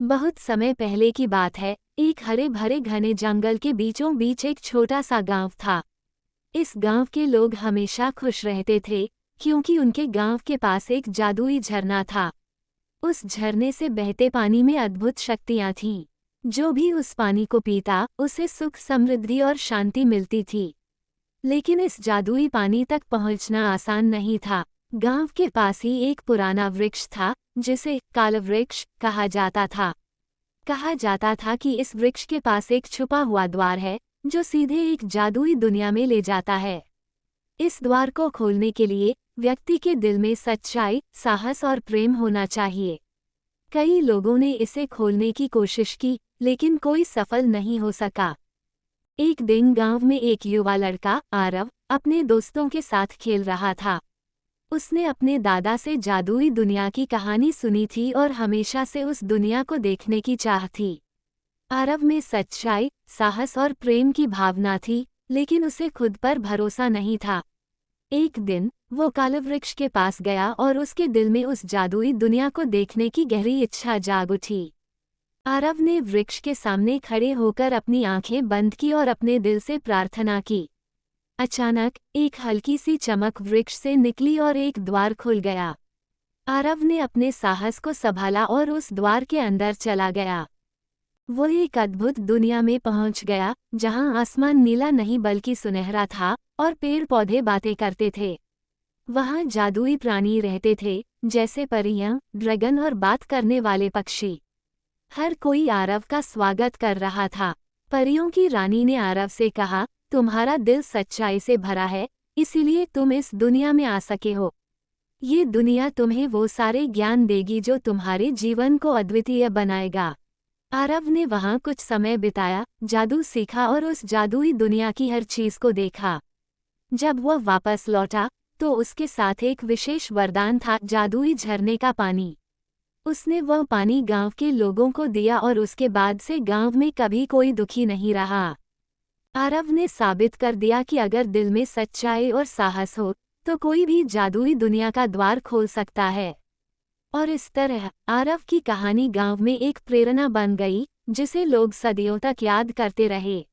बहुत समय पहले की बात है। एक हरे भरे घने जंगल के बीचों बीच एक छोटा सा गांव था। इस गांव के लोग हमेशा खुश रहते थे, क्योंकि उनके गांव के पास एक जादुई झरना था। उस झरने से बहते पानी में अद्भुत शक्तियां थीं। जो भी उस पानी को पीता, उसे सुख, समृद्धि और शांति मिलती थी। लेकिन इस जादुई पानी तक पहुंचना आसान नहीं था। गांव के पास ही एक पुराना वृक्ष था, जिसे कालवृक्ष कहा जाता था। कहा जाता था कि इस वृक्ष के पास एक छुपा हुआ द्वार है, जो सीधे एक जादुई दुनिया में ले जाता है। इस द्वार को खोलने के लिए व्यक्ति के दिल में सच्चाई, साहस और प्रेम होना चाहिए। कई लोगों ने इसे खोलने की कोशिश की, लेकिन कोई सफल नहीं हो सका। एक दिन गांव में एक युवा लड़का आरव अपने दोस्तों के साथ खेल रहा था। उसने अपने दादा से जादुई दुनिया की कहानी सुनी थी और हमेशा से उस दुनिया को देखने की चाह थी। आरव में सच्चाई, साहस और प्रेम की भावना थी, लेकिन उसे खुद पर भरोसा नहीं था। एक दिन वो कालवृक्ष के पास गया और उसके दिल में उस जादुई दुनिया को देखने की गहरी इच्छा जाग उठी। आरव ने वृक्ष के सामने खड़े होकर अपनी आंखें बंद की और अपने दिल से प्रार्थना की। अचानक एक हल्की सी चमक वृक्ष से निकली और एक द्वार खुल गया। आरव ने अपने साहस को संभाला और उस द्वार के अंदर चला गया। वो एक अद्भुत दुनिया में पहुंच गया, जहां आसमान नीला नहीं बल्कि सुनहरा था और पेड़ पौधे बातें करते थे। वहां जादुई प्राणी रहते थे, जैसे परियां, ड्रैगन और बात करने वाले पक्षी। हर कोई आरव का स्वागत कर रहा था। परियों की रानी ने आरव से कहा, तुम्हारा दिल सच्चाई से भरा है, इसीलिए तुम इस दुनिया में आ सके हो। ये दुनिया तुम्हें वो सारे ज्ञान देगी जो तुम्हारे जीवन को अद्वितीय बनाएगा। आरव ने वहां कुछ समय बिताया, जादू सीखा और उस जादुई दुनिया की हर चीज को देखा। जब वह वापस लौटा, तो उसके साथ एक विशेष वरदान था, जादुई झरने का पानी। उसने वह पानी गांव के लोगों को दिया और उसके बाद से गांव में कभी कोई दुखी नहीं रहा। आरव ने साबित कर दिया कि अगर दिल में सच्चाई और साहस हो, तो कोई भी जादुई दुनिया का द्वार खोल सकता है। और इस तरह आरव की कहानी गांव में एक प्रेरणा बन गई, जिसे लोग सदियों तक याद करते रहे।